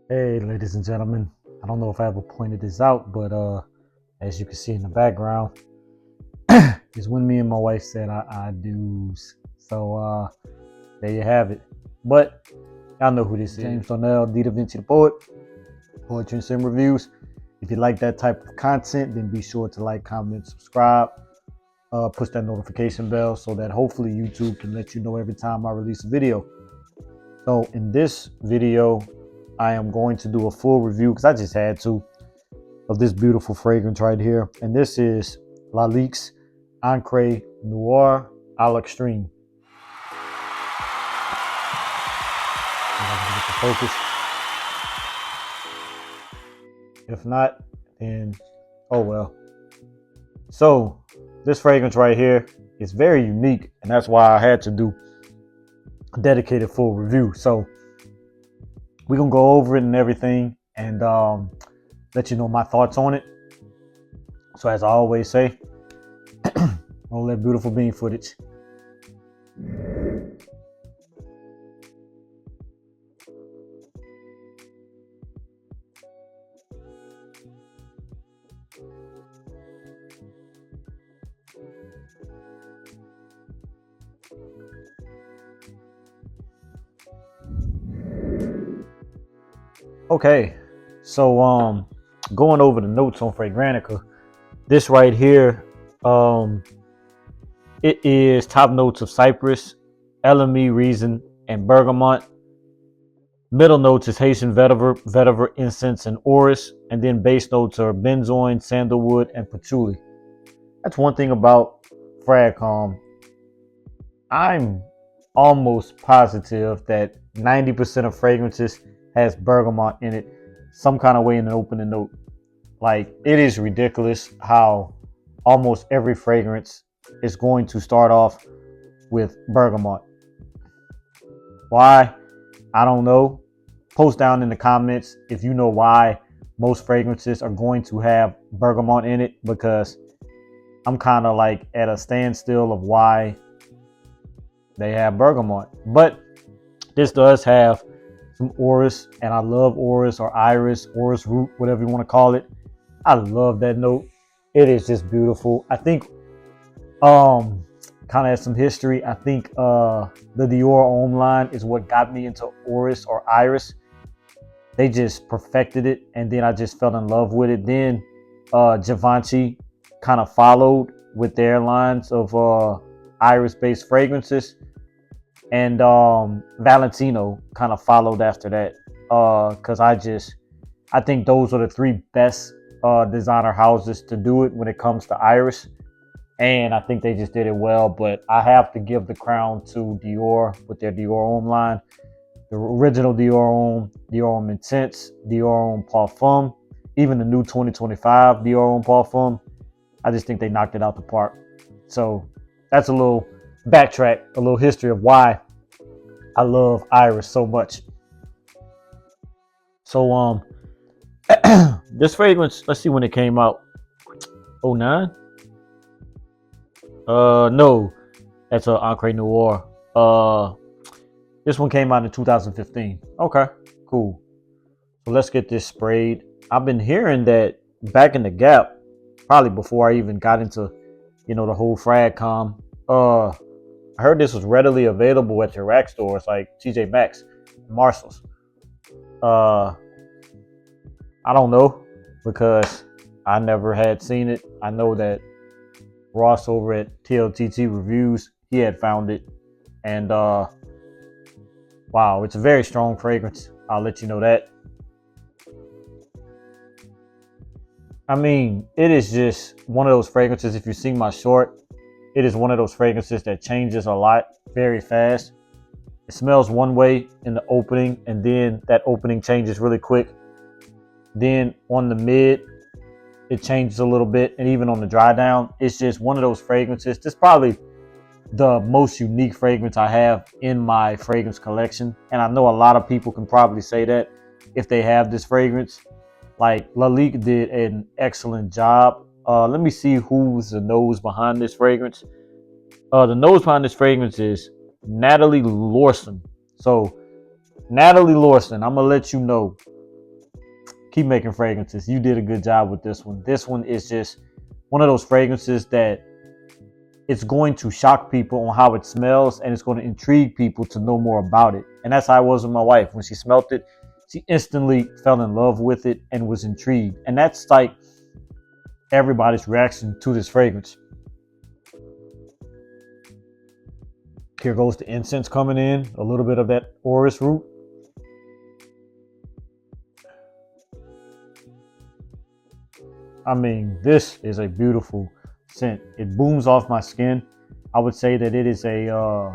Hey, ladies and gentlemen. I don't know if I ever pointed this out, but as you can see in the background, is when me and my wife said I do's. So there you have it. But y'all know who this is. James Donnell, D Davinci the Poet, Poetry and Sim Reviews. If you like that type of content, then be sure to like, comment, subscribe, push that notification bell so that hopefully YouTube can let you know every time I release a video. So in this video, I am going to do a full review because I just had to of this beautiful fragrance right here. And this is Lalique's Encre Noire A L'Extreme. Focus. If not, then oh well. So this fragrance right here is very unique, and that's why I had to do a dedicated full review. So we're gonna go over it and everything, and let you know my thoughts on it. So as I always say, roll that beautiful bean footage. Okay, so going over the notes on Fragrantica, this right here, it is top notes of Cypress, Elemi, resin, and Bergamot. Middle notes is Haitian Vetiver, Incense, and Orris, and then base notes are Benzoin, Sandalwood, and Patchouli. That's one thing about Frag. I'm almost positive that 90% of fragrances has bergamot in it, some kind of way in the opening note. Like, it is ridiculous how almost every fragrance is going to start off with bergamot. Why? I don't know. Post down in the comments if you know why most fragrances are going to have bergamot in it, because I'm kind of like at a standstill of why they have bergamot. But this does have some orris, and I love orris or iris, orris root, whatever you want to call it. I love that note. It is just beautiful. I think kind of has some history. I think the Dior Homme line is what got me into orris or iris. They just perfected it, and then I just fell in love with it. Then Davinci kind of followed with their lines of iris-based fragrances, and Valentino kind of followed after that. Because I think those are the three best designer houses to do it when it comes to iris, and I think they just did it well. But I have to give the crown to Dior with their Dior Homme line. The original Dior Homme Intense, Dior Homme Parfum, even the new 2025 Dior Homme Parfum. I just think they knocked it out the park. So that's a little backtrack, a little history of why I love iris so much. So this fragrance, let's see when it came out. 09? No, that's a Encre Noire. This one came out in 2015. Okay, cool. So let's get this sprayed. I've been hearing that back in the Gap, probably before I even got into, the whole Frag. I heard this was readily available at your rack stores like TJ Maxx, Marshalls. I don't know, because I never had seen it. I know that Ross over at TLTT Reviews, he had found it, and wow, it's a very strong fragrance. I'll let you know that. I mean, it is just one of those fragrances. If you've seen my short, it is one of those fragrances that changes a lot very fast. It smells one way in the opening, and then that opening changes really quick. Then on the mid, it changes a little bit, and even on the dry down, it's just one of those fragrances. This is probably the most unique fragrance I have in my fragrance collection, and I know a lot of people can probably say that if they have this fragrance. Like, Lalique did an excellent job. Let me see who's the nose behind this fragrance. The nose behind this fragrance is Nathalie Lorson. So Nathalie Lorson, I'm gonna let you know, keep making fragrances. You did a good job with this one. This one is just one of those fragrances that it's going to shock people on how it smells, and it's going to intrigue people to know more about it. And that's how I was with my wife. When she smelled it, she instantly fell in love with it and was intrigued. And that's like everybody's reaction to this fragrance. Here goes the incense coming in, a little bit of that orris root. I mean, this is a beautiful scent. It booms off my skin. I would say that it is a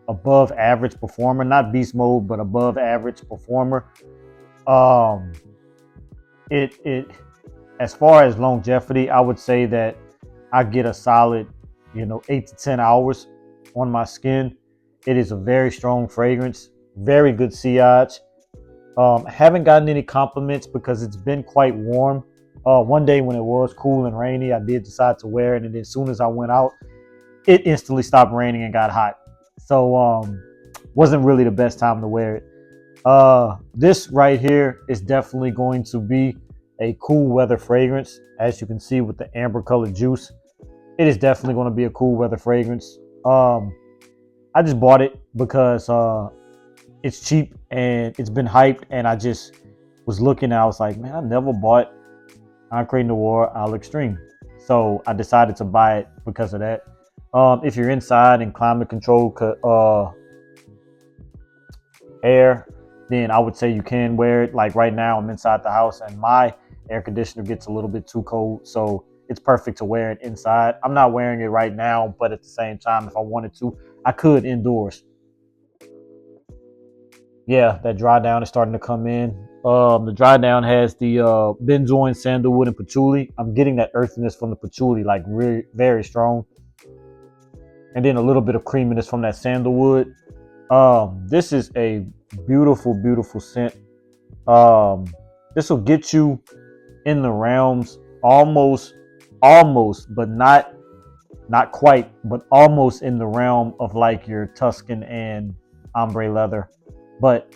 above average performer, not beast mode, but above average performer. It as far as longevity, I would say that I get a solid, 8 to 10 hours on my skin. It is a very strong fragrance, very good sillage. Haven't gotten any compliments because it's been quite warm. One day when it was cool and rainy, I did decide to wear it, and then as soon as I went out, it instantly stopped raining and got hot. So wasn't really the best time to wear it. This right here is definitely going to be a cool weather fragrance. As you can see with the amber colored juice, it is definitely going to be a cool weather fragrance. I just bought it because it's cheap and it's been hyped, and I just was looking and I was like, man, I never bought Encre Noire A L'Extreme. So I decided to buy it because of that. If you're inside in climate control air, then I would say you can wear it. Like right now, I'm inside the house and my air conditioner gets a little bit too cold, so it's perfect to wear it inside. I'm not wearing it right now, but at the same time, if I wanted to, I could indoors. Yeah, that dry down is starting to come in. The dry down has the benzoin, sandalwood, and patchouli. I'm getting that earthiness from the patchouli, like really very strong. And then a little bit of creaminess from that sandalwood. This is a beautiful, beautiful scent. This will get you in the realms almost, but not quite, but almost in the realm of like your Tuscan and ombre leather. But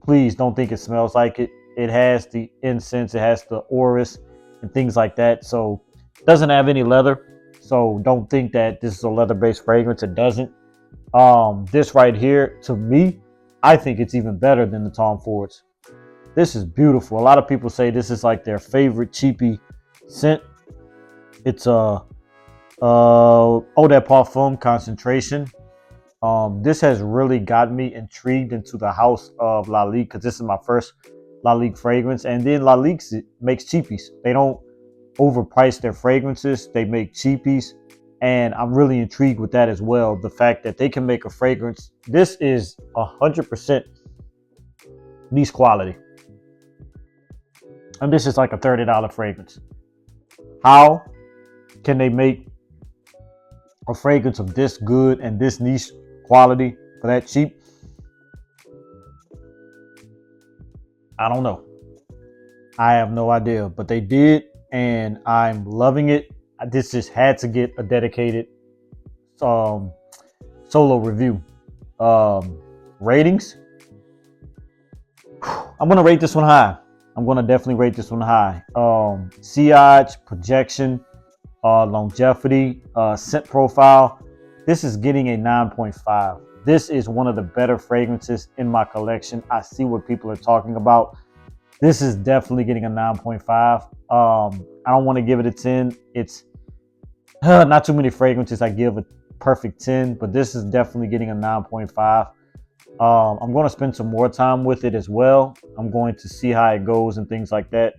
please don't think it smells like it. It has the incense, it has the orris and things like that. So it doesn't have any leather. So don't think that this is a leather-based fragrance. It doesn't. This right here, to me, I think it's even better than the Tom Fords. This is beautiful. A lot of people say this is like their favorite cheapie scent. It's a Eau de Parfum concentration. This has really got me intrigued into the house of Lalique, because this is my first Lalique fragrance. And then Lalique makes cheapies. They don't overprice their fragrances. They make cheapies. And I'm really intrigued with that as well. The fact that they can make a fragrance. This is 100% niche quality. And this is like a $30 fragrance. How can they make a fragrance of this good and this niche quality for that cheap? I don't know. I have no idea, but they did, and I'm loving it. This just had to get a dedicated solo review. Ratings. I'm gonna rate this one high. I'm gonna definitely rate this one high. Sillage, projection, longevity, scent profile. This is getting a 9.5. This is one of the better fragrances in my collection. I see what people are talking about. This is definitely getting a 9.5. I don't want to give it a 10. It's not too many fragrances I give a perfect 10, but this is definitely getting a 9.5. I'm going to spend some more time with it as well. I'm going to see how it goes and things like that.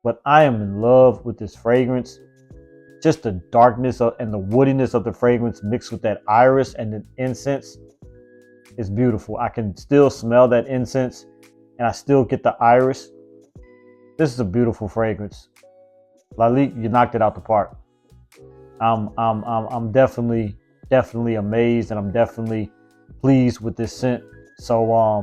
But I am in love with this fragrance. Just the darkness and the woodiness of the fragrance mixed with that iris and the incense is beautiful. I can still smell that incense and I still get the iris. This is a beautiful fragrance. Lalique, you knocked it out the park. I'm definitely amazed, and I'm definitely pleased with this scent. So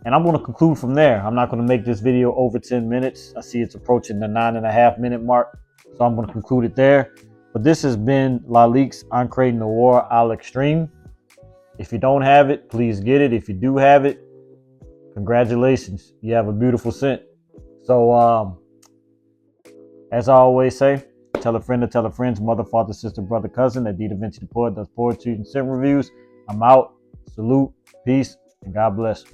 and I'm going to conclude from there. I'm not going to make this video over 10 minutes. I see it's approaching the 9.5 minute mark. So I'm going to conclude it there. But this has been Lalique's Encre Noire A L'Extreme. If you don't have it, please get it. If you do have it, congratulations. You have a beautiful scent. So, as I always say, tell a friend to tell a friend's mother, father, sister, brother, cousin that Davinci the Poet does poetry and scent reviews. I'm out. Salute, peace, and God bless.